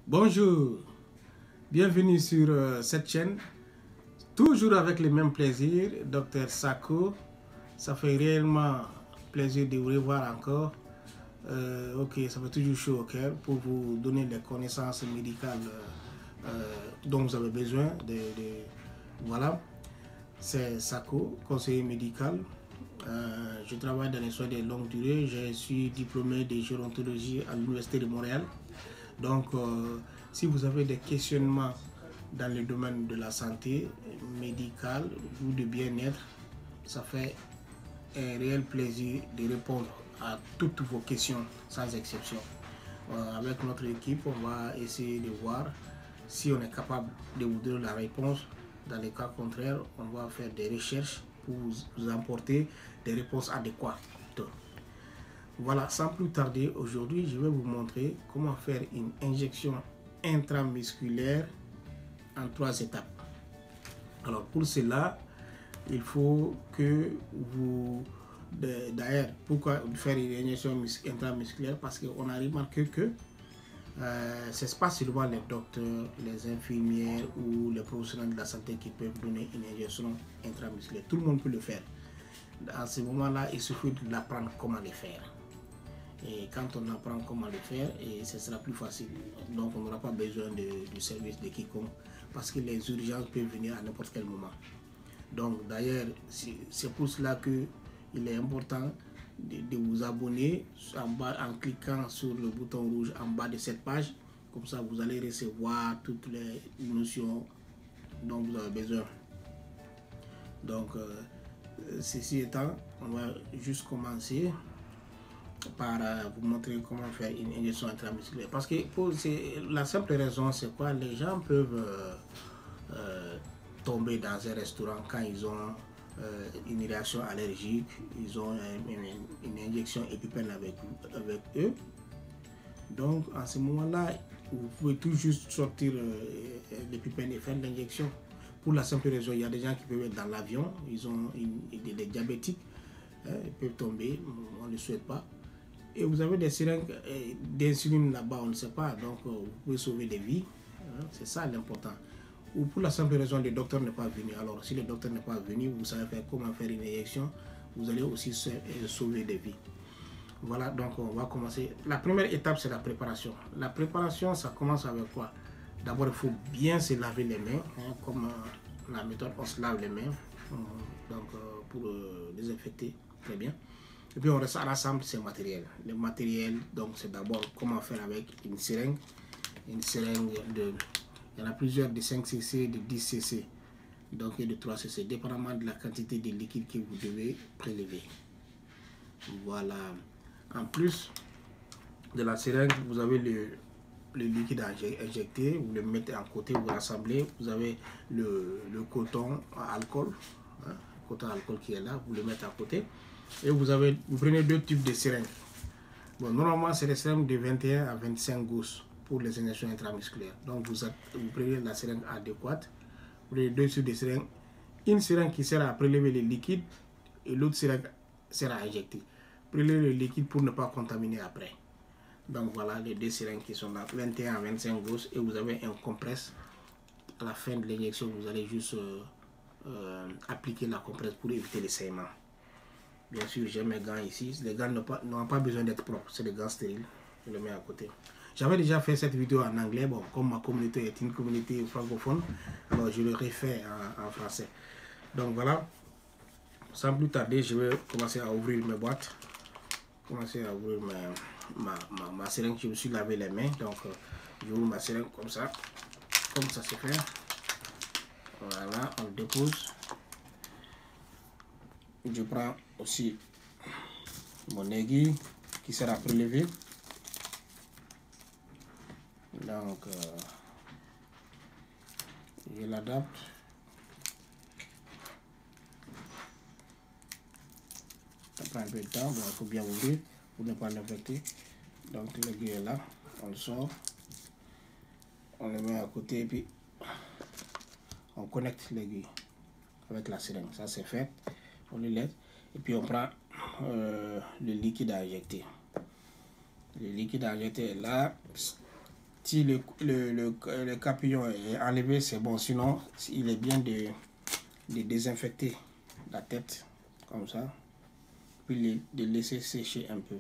Bonjour, bienvenue sur cette chaîne, toujours avec le même plaisir, Dr Sako. Ça fait réellement plaisir de vous revoir encore. Ok, ça fait toujours chaud au cœur pour vous donner les connaissances médicales dont vous avez besoin. Voilà, c'est Sako, conseiller médical. Je travaille dans les soins de longue durée. Je suis diplômé de gérontologie à l'Université de Montréal. Donc, si vous avez des questionnements dans le domaine de la santé médicale ou de bien-être, ça fait un réel plaisir de répondre à toutes vos questions sans exception. Avec notre équipe, on va essayer de voir si on est capable de vous donner la réponse. Dans les cas contraires, on va faire des recherches pour vous apporter des réponses adéquates. Voilà, sans plus tarder, aujourd'hui, je vais vous montrer comment faire une injection intramusculaire en 3 étapes. Alors, pour cela, il faut que vous... D'ailleurs, pourquoi faire une injection intramusculaire? Parce qu'on a remarqué que ce n'est pas seulement les docteurs, les infirmières ou les professionnels de la santé qui peuvent donner une injection intramusculaire. Tout le monde peut le faire. À ce moment-là, il suffit de l'apprendre comment le faire. Et quand on apprend comment le faire, et ce sera plus facile. Donc on n'aura pas besoin du service de quiconque parce que les urgences peuvent venir à n'importe quel moment. Donc d'ailleurs, c'est pour cela qu'il est important de vous abonner en bas en cliquant sur le bouton rouge en bas de cette page. Comme ça, vous allez recevoir toutes les notions dont vous avez besoin. Donc, ceci étant, on va juste commencer par vous montrer comment faire une injection intramusculaire. Parce que la simple raison, c'est quoi? Les gens peuvent tomber dans un restaurant quand ils ont une réaction allergique, ils ont une injection épipène avec eux. Donc, en ce moment-là, vous pouvez tout juste sortir l'épipène et faire l'injection. Pour la simple raison, il y a des gens qui peuvent être dans l'avion, ils ont des diabétiques, ils peuvent tomber, on ne le souhaite pas. Et vous avez des seringues d'insuline là-bas, on ne sait pas, donc vous pouvez sauver des vies, c'est ça l'important. Ou pour la simple raison, le docteur n'est pas venu. Alors si le docteur n'est pas venu, vous savez faire comment faire une injection, vous allez aussi sauver des vies. Voilà, donc on va commencer. La première étape, c'est la préparation. La préparation, ça commence avec quoi? D'abord, il faut bien se laver les mains, comme la méthode, on se lave les mains, donc pour désinfecter très bien. Et puis on rassemble ces matériels. Le matériel, donc c'est d'abord comment faire avec une seringue. Une seringue il y en a plusieurs de 5 cc, de 10 cc, donc et de 3 cc, dépendamment de la quantité de liquide que vous devez prélever. Voilà. En plus de la seringue, vous avez le liquide à injecter, vous le mettez à côté, vous rassemblez. Vous avez le coton à alcool, coton à alcool qui est là, vous le mettez à côté. Et vous prenez 2 tubes de seringues. Bon, normalement, c'est des seringues de 21 à 25 gousses pour les injections intramusculaires. Donc, vous prenez la seringue adéquate. Vous prenez 2 tubes de seringues. Une seringue qui sert à prélever le liquide et l'autre seringue sert à injecter. Prélever le liquide pour ne pas contaminer après. Donc, voilà les 2 seringues qui sont là, 21 à 25 gousses. Et vous avez un compresse. À la fin de l'injection, vous allez juste appliquer la compresse pour éviter les saignements. Bien sûr, j'ai mes gants ici. Les gants n'ont pas besoin d'être propres. C'est des gants stériles. Je les mets à côté. J'avais déjà fait cette vidéo en anglais. Bon, comme ma communauté est une communauté francophone, alors je le refais en français. Donc voilà. Sans plus tarder, je vais commencer à ouvrir mes boîtes. Commencer à ouvrir ma seringue. Je me suis lavé les mains. Donc, je ouvre ma seringue comme ça. Comme ça se fait. Voilà, on le dépose. Je prends aussi mon aiguille qui sera prélevée. Donc, je l'adapte. Ça prend un peu de temps, bon, il faut bien ouvrir pour ne pas l'infecter. Donc, l'aiguille est là, on le sort, on le met à côté et puis on connecte l'aiguille avec la seringue. Ça, c'est fait. On le laisse et puis on prend le liquide à injecter. Le liquide à injecter est là. Si le capillon est enlevé, c'est bon. Sinon, il est bien de désinfecter la tête comme ça, puis de laisser sécher un peu.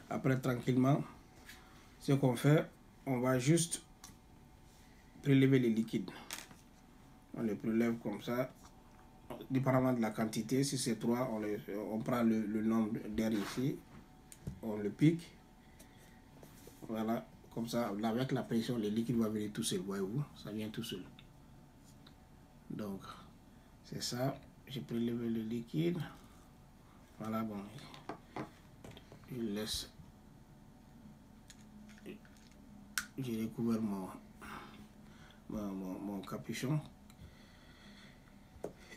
Après, tranquillement, ce qu'on fait, on va juste prélever les liquides. On les prélève comme ça, dépendamment de la quantité. Si c'est 3, on prend le nombre d'air ici, on le pique. Voilà, comme ça, avec la pression, le liquide va venir tout seul, voyez-vous, ça vient tout seul. Donc, c'est ça, j'ai prélevé le liquide. Voilà, bon, je laisse. J'ai découvert mon capuchon.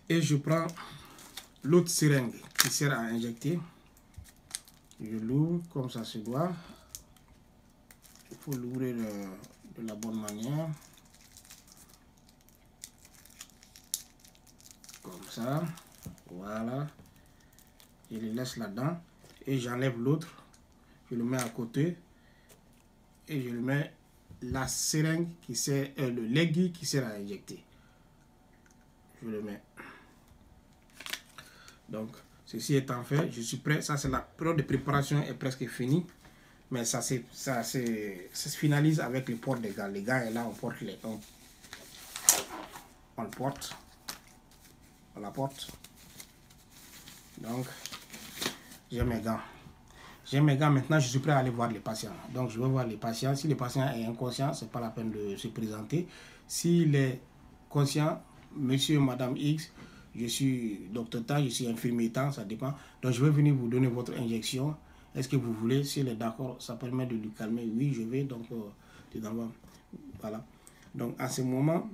Et je prends l'autre seringue qui sert à injecter. Je l'ouvre comme ça se doit. Il faut l'ouvrir de la bonne manière. Comme ça. Voilà. Je le laisse là-dedans. Et j'enlève l'autre. Je le mets à côté. Et je le mets la seringue qui sert, l'aiguille qui sert à injecter. Je le mets. Donc, ceci étant fait, je suis prêt. Ça, c'est la période de préparation est presque finie. Mais ça se finalise avec le port des gants. Les gants, et là, on porte les... On le porte. On la porte. Donc, j'ai mes gants. J'ai mes gants. Maintenant, je suis prêt à aller voir les patients. Donc, je vais voir les patients. Si le patient est inconscient, ce n'est pas la peine de se présenter. S'il est conscient, monsieur, madame X, je suis docteur Tan, je suis infirmier Tan, ça dépend. Donc, je vais venir vous donner votre injection. Est-ce que vous voulez? S'il est d'accord, ça permet de lui calmer. Oui, je vais. Donc, voilà. Donc, à ce moment,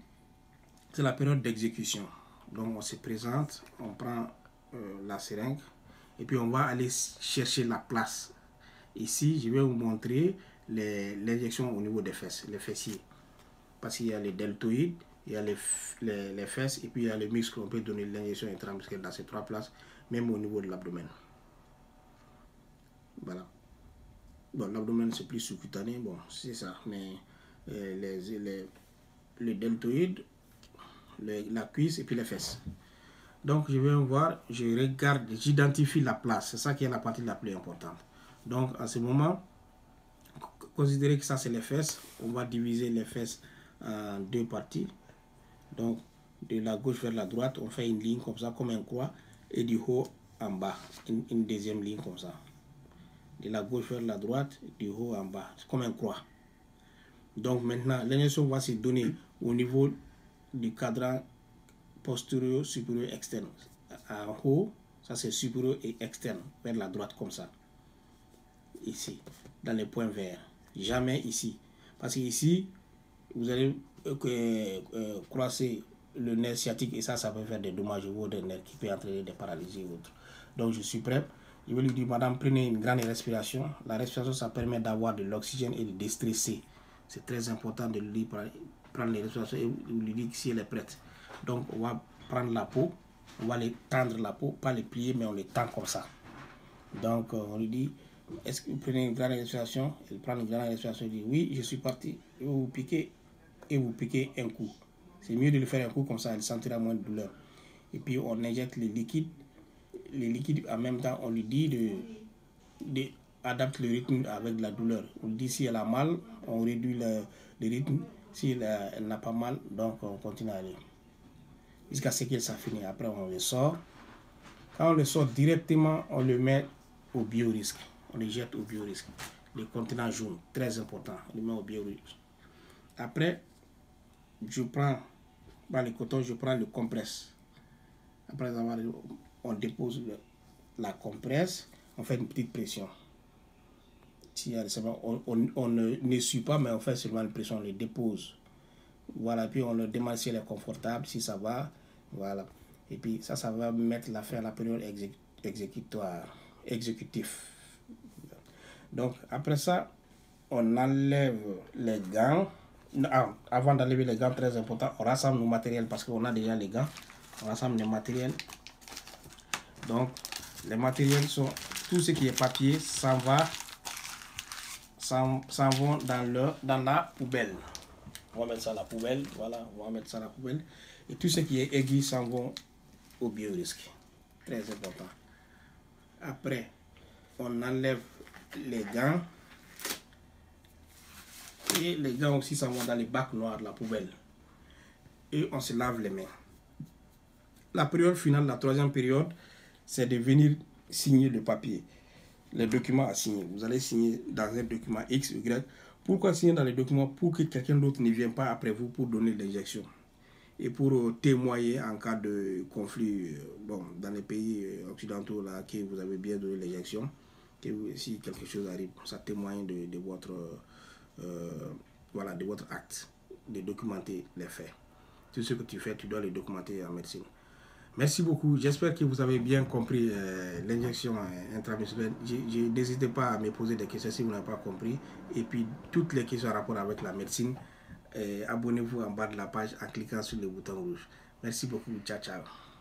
c'est la période d'exécution. Donc, on se présente, on prend la seringue et puis on va aller chercher la place. Ici, je vais vous montrer l'injection au niveau des fesses, les fessiers. Parce qu'il y a les deltoïdes, il y a les fesses et puis il y a les muscles. On peut donner l'injection intramusculaire dans ces 3 places, même au niveau de l'abdomen. Voilà. Bon, l'abdomen c'est plus sous-cutané, bon, c'est ça. Mais le deltoïde, la cuisse et puis les fesses. Donc, je vais voir, je regarde, j'identifie la place. C'est ça qui est la partie la plus importante. Donc, en ce moment, considérez que ça c'est les fesses. On va diviser les fesses en 2 parties. Donc, de la gauche vers la droite, on fait une ligne comme ça, comme un croix. Et du haut en bas, une deuxième ligne comme ça. De la gauche vers la droite, du haut en bas, comme un croix. Donc maintenant, l'injection va se donner au niveau du cadran postérieur, supérieur, externe. En haut, ça c'est supérieur et externe, vers la droite comme ça. Ici, dans les points verts. Jamais ici. Parce que ici, vous allez croiser le nerf sciatique et ça peut faire des dommages au niveau des nerfs qui peut entraîner des paralysies ou autres. Donc je suis prêt. Je vais lui dire, madame, prenez une grande respiration. La respiration, ça permet d'avoir de l'oxygène et de déstresser. C'est très important de lui prendre les respirations et lui dire si elle est prête. Donc, on va prendre la peau, on va les tendre la peau, pas les plier, mais on les tend comme ça. Donc, on lui dit, est-ce que vous prenez une grande respiration? Elle prend une grande respiration, elle dit, oui, je suis parti. Et vous piquez un coup. C'est mieux de le faire un coup, comme ça, elle sentira moins de douleur. Et puis, on injecte les liquides en même temps, on lui dit d'adapter le rythme avec la douleur. On lui dit si elle a mal, on réduit le rythme. Si elle n'a pas mal, donc on continue à aller. Jusqu'à ce qu'elle s'en finisse. Après, on le sort. Quand on le sort directement, on le met au biorisque. On le jette au biorisque. Le contenant jaune, très important. On le met au biorisque. Après, je prends, dans le coton, je prends le compresse. Après avoir, on dépose la compresse, on fait une petite pression. Si on ne suit pas, mais on fait seulement une pression, on le dépose. Voilà, puis on le demande si elle est confortable, si ça va. Voilà. Et puis ça va mettre la fin à la période exécutif. Donc après ça, on enlève les gants. Avant d'enlever les gants, très important, on rassemble nos matériels parce qu'on a déjà les gants. On rassemble les matériels. Donc, les matériels sont tout ce qui est papier, ça va s'en vont dans la poubelle. On va mettre ça à la poubelle. Voilà, on va mettre ça à la poubelle. Et tout ce qui est aiguille s'en vont au biorisque. Très important. Après, on enlève les gants. Et les gants aussi s'en vont dans les bacs noirs de la poubelle. Et on se lave les mains. La période finale, la troisième période, c'est de venir signer le papier. Les documents à signer. Vous allez signer dans un document X, Y. Pourquoi signer dans les documents? Pour que quelqu'un d'autre ne vienne pas après vous pour donner l'injection. Et pour témoigner en cas de conflit dans les pays occidentaux là, que vous avez bien donné l'injection, que si quelque chose arrive, ça témoigne de votre de votre acte, de documenter les faits. Tout ce que tu fais, tu dois le documenter en médecine. Merci beaucoup. J'espère que vous avez bien compris l'injection intramusculaire. N'hésitez pas à me poser des questions si vous n'avez pas compris. Et puis, toutes les questions en rapport avec la médecine, abonnez-vous en bas de la page en cliquant sur le bouton rouge. Merci beaucoup. Ciao, ciao.